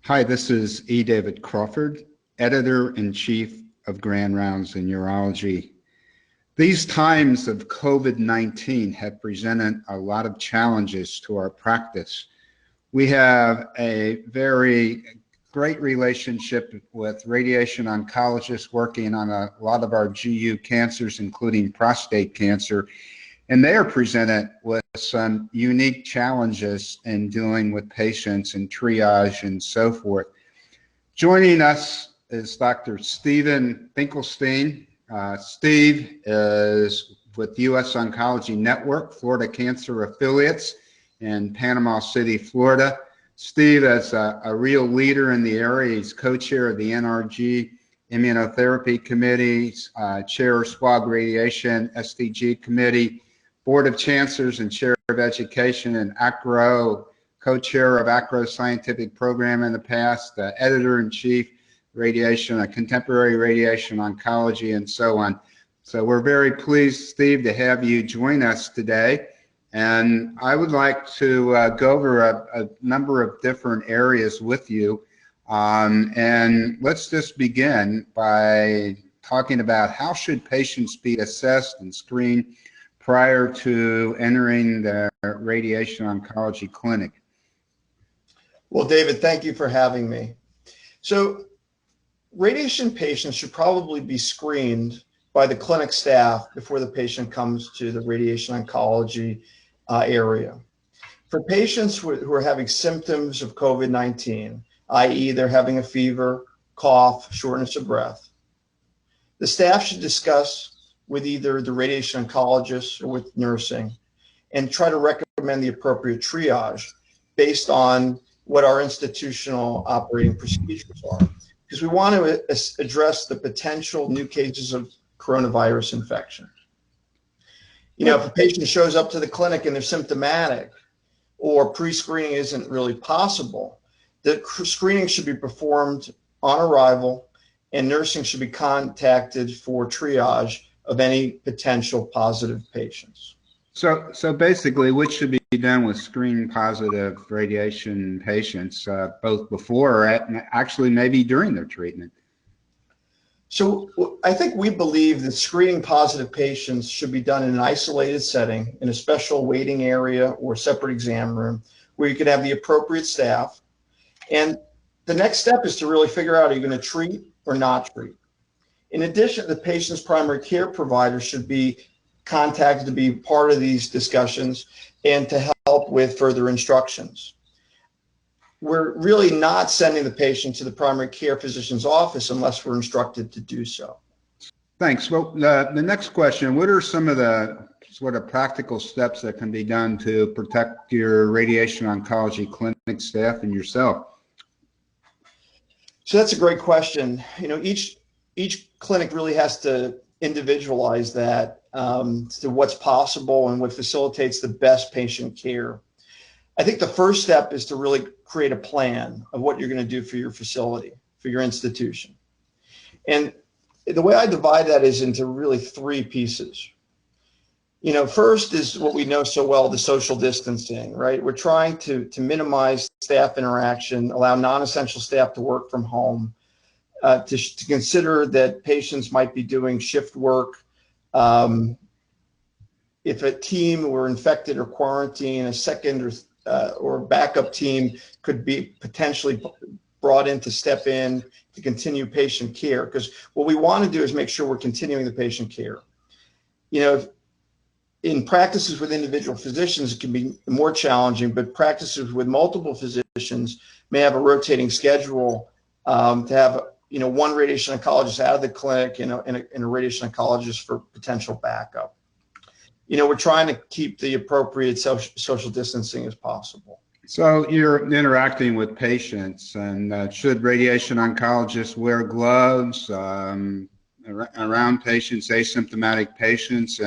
Hi, this is E. David Crawford, Editor-in-Chief of Grand Rounds in Urology. These times of COVID-19 have presented a lot of challenges to our practice. We have a very great relationship with radiation oncologists working on a lot of our GU cancers, including prostate cancer, and they are presented with some unique challenges in dealing with patients and triage and so forth. Joining us is Dr. Stephen Finkelstein. Steve is with U.S. Oncology Network, Florida Cancer Affiliates in Panama City, Florida. Steve is a real leader in the area. He's co-chair of the NRG Immunotherapy Committee, chair of SWOG Radiation SDG Committee, Board of Chancellors and Chair of Education and ACRO, co-chair of ACRO Scientific Program in the past, editor-in-chief, radiation, contemporary radiation oncology, and so on. So we're very pleased, Steve, to have you join us today. And I would like to go over a number of different areas with you. And let's just begin by talking about how should patients be assessed and screened prior to entering the radiation oncology clinic. Well, David, thank you for having me. So radiation patients should probably be screened by the clinic staff before the patient comes to the radiation oncology area. For patients who are having symptoms of COVID-19, i.e. they're having a fever, cough, shortness of breath, the staff should discuss with either the radiation oncologist or with nursing and try to recommend the appropriate triage based on what our institutional operating procedures are. Because we want to address the potential new cases of coronavirus infection. You know, if a patient shows up to the clinic and they're symptomatic or pre-screening isn't really possible, the screening should be performed on arrival and nursing should be contacted for triage of any potential positive patients. So basically, what should be done with screening positive radiation patients, both before and actually maybe during their treatment? So I think we believe that screening positive patients should be done in an isolated setting, in a special waiting area or separate exam room, where you could have the appropriate staff. And the next step is to really figure out, are you going to treat or not treat? In addition, the patient's primary care provider should be contacted to be part of these discussions and to help with further instructions. We're really not sending the patient to the primary care physician's office unless we're instructed to do so. Thanks. Well, the next question, what are some of the sort of practical steps that can be done to protect your radiation oncology clinic staff and yourself? So that's a great question. You know, each clinic really has to individualize that to what's possible and what facilitates the best patient care. I think the first step is to really create a plan of what you're going to do for your facility, for your institution. And the way I divide that is into really three pieces. You know, first is what we know so well, the social distancing, right? We're trying to minimize staff interaction, allow non-essential staff to work from home, to consider that patients might be doing shift work. If a team were infected or quarantined, a second or backup team could be potentially brought in to step in to continue patient care. Because what we want to do is make sure we're continuing the patient care. You know, in practices with individual physicians, it can be more challenging, but practices with multiple physicians may have a rotating schedule to have, you know, one radiation oncologist out of the clinic and a radiation oncologist for potential backup. You know, we're trying to keep the appropriate social distancing as possible. So you're interacting with patients, and should radiation oncologists wear gloves around patients, asymptomatic patients?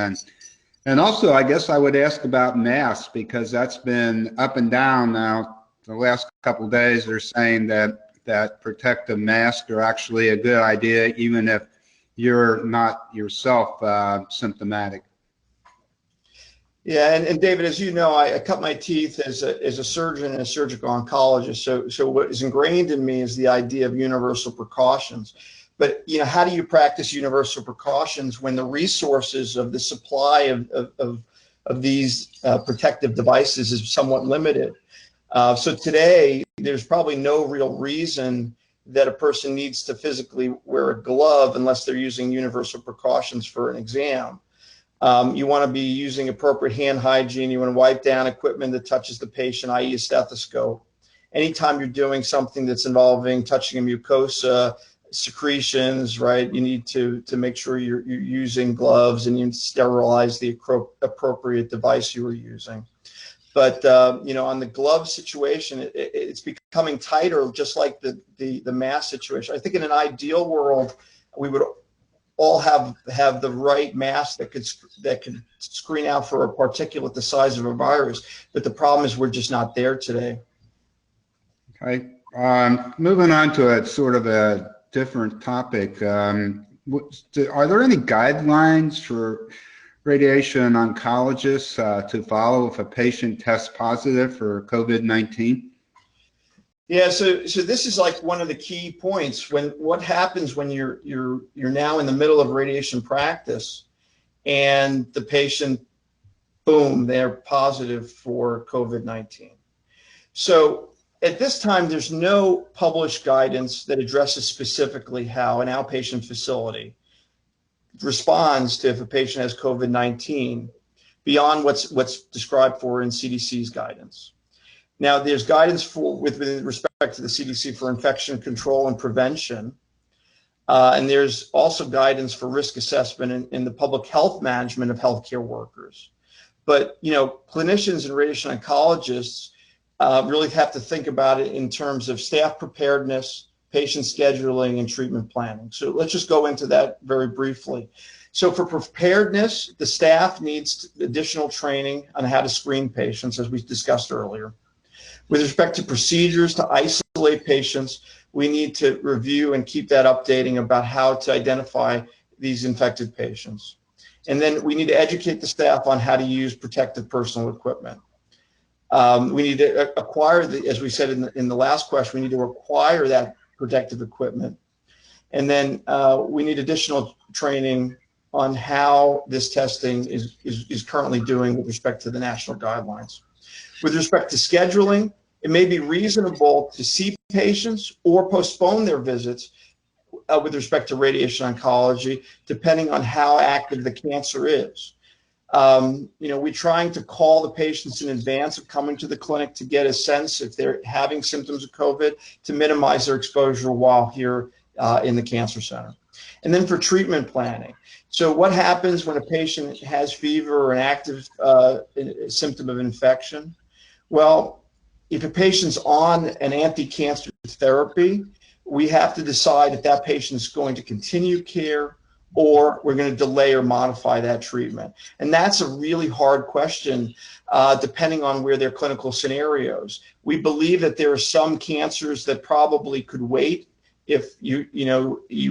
And also, I guess I would ask about masks, because that's been up and down now. The last couple of days, they're saying that protective masks are actually a good idea, even if you're not yourself symptomatic. Yeah, and David, as you know, I cut my teeth as a surgeon and a surgical oncologist. So what is ingrained in me is the idea of universal precautions. But how do you practice universal precautions when the resources of the supply of these protective devices is somewhat limited? So today, there's probably no real reason that a person needs to physically wear a glove unless they're using universal precautions for an exam. You want to be using appropriate hand hygiene. You want to wipe down equipment that touches the patient, i.e. a stethoscope. Anytime you're doing something that's involving touching a mucosa, secretions, right, you need to make sure you're using gloves and you sterilize the appropriate device you were using. But on the glove situation, it's becoming tighter, just like the mask situation. I think in an ideal world, we would all have the right mask that could screen out for a particulate the size of a virus. But the problem is we're just not there today. Okay. Moving on to a sort of a different topic. Are there any guidelines for radiation oncologists to follow if a patient tests positive for COVID-19? Yeah, so this is like one of the key points. What happens when you're now in the middle of radiation practice and the patient, boom, they're positive for COVID-19. So at this time, there's no published guidance that addresses specifically how an outpatient facility responds to if a patient has COVID-19 beyond what's described for in CDC's guidance. Now, there's guidance with respect to the CDC for infection control and prevention, and there's also guidance for risk assessment in the public health management of healthcare workers. But clinicians and radiation oncologists really have to think about it in terms of staff preparedness, patient scheduling, and treatment planning. So let's just go into that very briefly. So for preparedness, the staff needs additional training on how to screen patients, as we discussed earlier. With respect to procedures to isolate patients, we need to review and keep that updating about how to identify these infected patients. And then we need to educate the staff on how to use protective personal equipment. We need to acquire, as we said in the last question, we need to acquire that protective equipment. And then we need additional training on how this testing is currently doing with respect to the national guidelines. With respect to scheduling, it may be reasonable to see patients or postpone their visits with respect to radiation oncology, depending on how active the cancer is. We're trying to call the patients in advance of coming to the clinic to get a sense if they're having symptoms of COVID to minimize their exposure while here in the cancer center. And then for treatment planning. So what happens when a patient has fever or an active symptom of infection? Well, if a patient's on an anti-cancer therapy, we have to decide if that patient's going to continue care or we're going to delay or modify that treatment. And that's a really hard question, depending on where their clinical scenarios. We believe that there are some cancers that probably could wait if you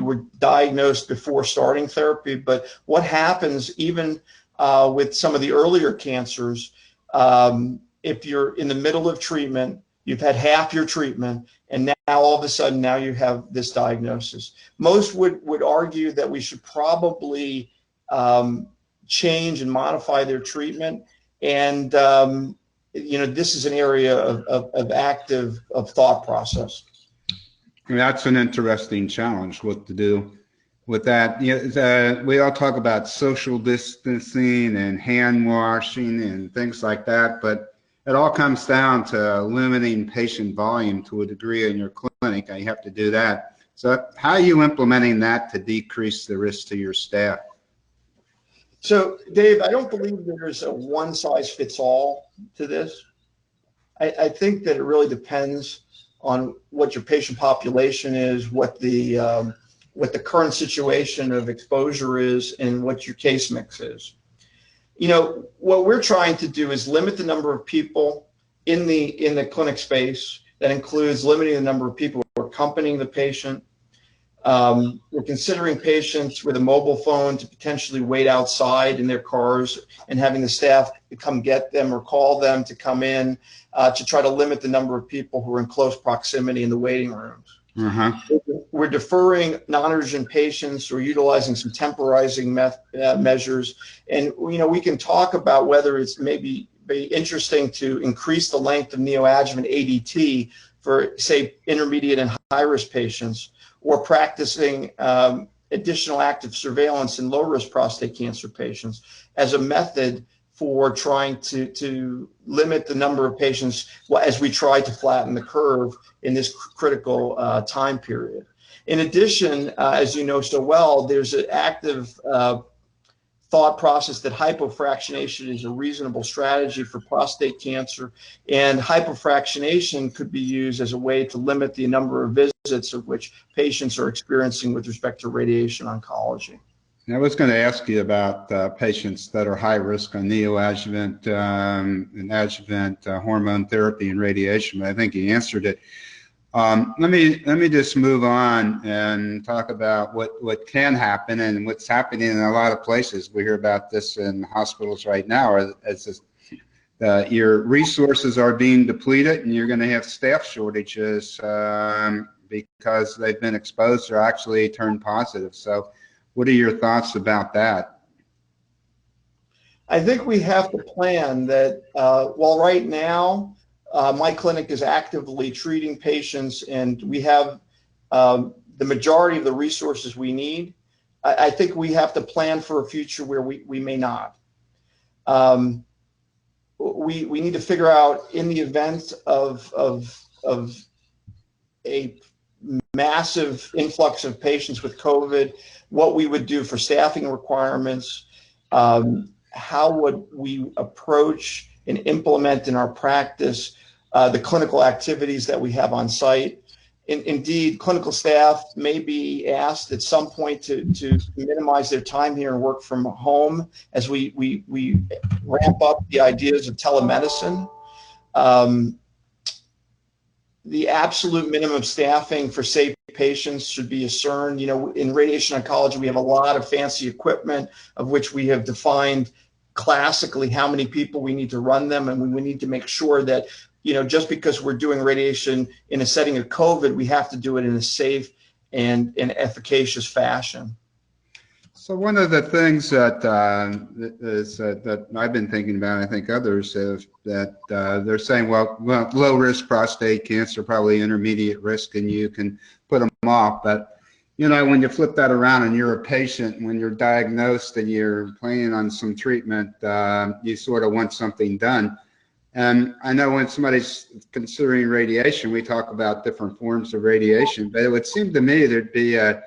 were diagnosed before starting therapy. But what happens even with some of the earlier cancers, if you're in the middle of treatment, you've had half your treatment, and now all of a sudden now you have this diagnosis. Most would argue that we should probably change and modify their treatment. And this is an area of active thought process. That's an interesting challenge, what to do with that. We all talk about social distancing and hand washing and things like that, but it all comes down to limiting patient volume to a degree in your clinic. You have to do that. So how are you implementing that to decrease the risk to your staff? So, Dave, I don't believe there's a one-size-fits-all to this. I think that it really depends on what your patient population is, what the current situation of exposure is, and what your case mix is. What we're trying to do is limit the number of people in the clinic space. That includes limiting the number of people who are accompanying the patient, We're considering patients with a mobile phone to potentially wait outside in their cars and having the staff come get them or call them to come in to try to limit the number of people who are in close proximity in the waiting rooms. Uh-huh. We're deferring non-urgent patients or utilizing some temporizing measures. And, we can talk about whether it's maybe be interesting to increase the length of neoadjuvant ADT for, say, intermediate and high-risk patients, or practicing additional active surveillance in low-risk prostate cancer patients as a method for trying to limit the number of patients as we try to flatten the curve in this critical time period. In addition, as you know so well, there's an active thought process that hypofractionation is a reasonable strategy for prostate cancer, and hypofractionation could be used as a way to limit the number of visits of which patients are experiencing with respect to radiation oncology. I was going to ask you about patients that are high risk on neoadjuvant and adjuvant hormone therapy and radiation, but I think you answered it. Let me just move on and talk about what can happen and what's happening in a lot of places. We hear about this in hospitals right now, as your resources are being depleted and you're going to have staff shortages because they've been exposed or actually turned positive. So what are your thoughts about that? I think we have to plan that while right now my clinic is actively treating patients and we have the majority of the resources we need, I think we have to plan for a future where we may not. We need to figure out, in the event of a massive influx of patients with COVID, what we would do for staffing requirements, how would we approach and implement in our practice the clinical activities that we have on site. Indeed, clinical staff may be asked at some point to minimize their time here and work from home as we ramp up the ideas of telemedicine. The absolute minimum staffing for safe patients should be a CERN. In radiation oncology, we have a lot of fancy equipment of which we have defined classically how many people we need to run them, and we need to make sure that just because we're doing radiation in a setting of COVID, we have to do it in a safe and efficacious fashion. So one of the things that that I've been thinking about, and I think others have, that they're saying, well, low risk prostate cancer, probably intermediate risk, and you can put them off. But when you flip that around and you're a patient, when you're diagnosed and you're planning on some treatment, you sort of want something done. And I know when somebody's considering radiation, we talk about different forms of radiation, but it would seem to me there'd be a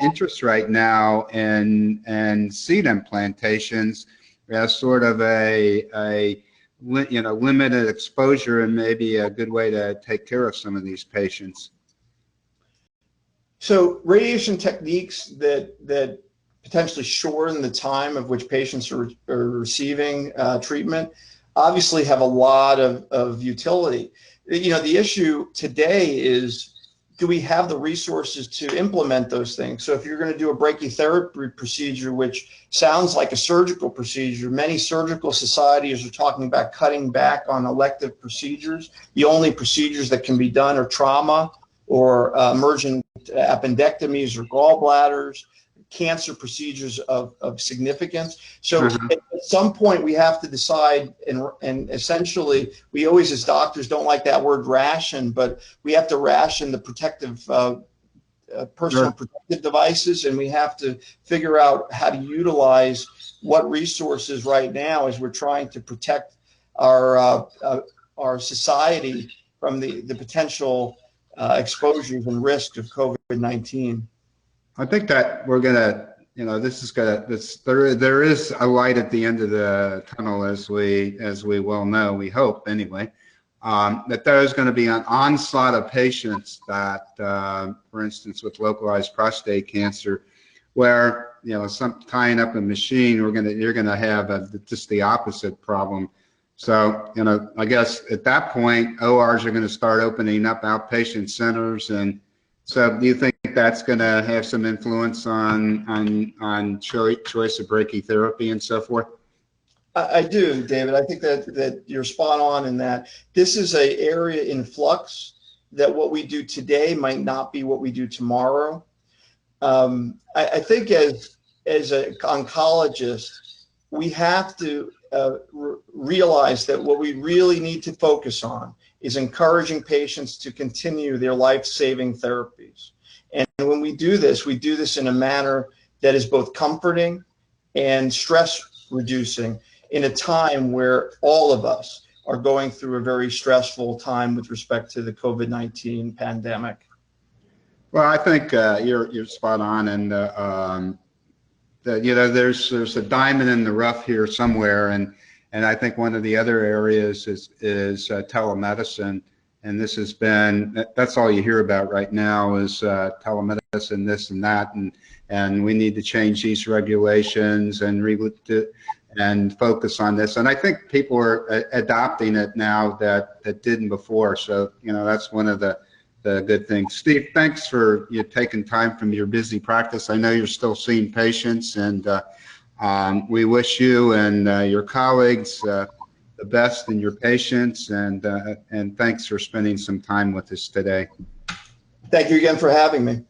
interest right now in seed implantations as sort of a limited exposure and maybe a good way to take care of some of these patients. So radiation techniques that potentially shorten the time of which patients are receiving treatment obviously have a lot of utility. The issue today is, do we have the resources to implement those things? So if you're going to do a brachytherapy procedure, which sounds like a surgical procedure, many surgical societies are talking about cutting back on elective procedures. The only procedures that can be done are trauma or emergent appendectomies or gallbladders, cancer procedures of significance. So at some point we have to decide, and essentially we always as doctors don't like that word ration, but we have to ration the protective personal protective devices, and we have to figure out how to utilize what resources right now as we're trying to protect our society from the potential exposures and risks of COVID-19. I think that we're gonna, there is a light at the end of the tunnel, as we well know, we hope anyway, that there is going to be an onslaught of patients that, for instance, with localized prostate cancer, where some tying up a machine, you're gonna have just the opposite problem. So I guess at that point, ORs are going to start opening up outpatient centers and So do you think that's going to have some influence on choice of brachytherapy and so forth? I do, David. I think that you're spot on in that this is an area in flux, that what we do today might not be what we do tomorrow. I think as an oncologist, we have to realize that what we really need to focus on is encouraging patients to continue their life-saving therapies. And when we do this in a manner that is both comforting and stress reducing in a time where all of us are going through a very stressful time with respect to the COVID-19 pandemic. Well, I think you're spot on, and there's a diamond in the rough here somewhere, and I think one of the other areas is telemedicine, and that's all you hear about right now is telemedicine, this and that, and we need to change these regulations and focus on this, and I think people are adopting it now that didn't before. So that's one of the good things. Steve, thanks for you taking time from your busy practice. I know you're still seeing patients, and we wish you and your colleagues the best in your patients, and thanks for spending some time with us today. Thank you again for having me.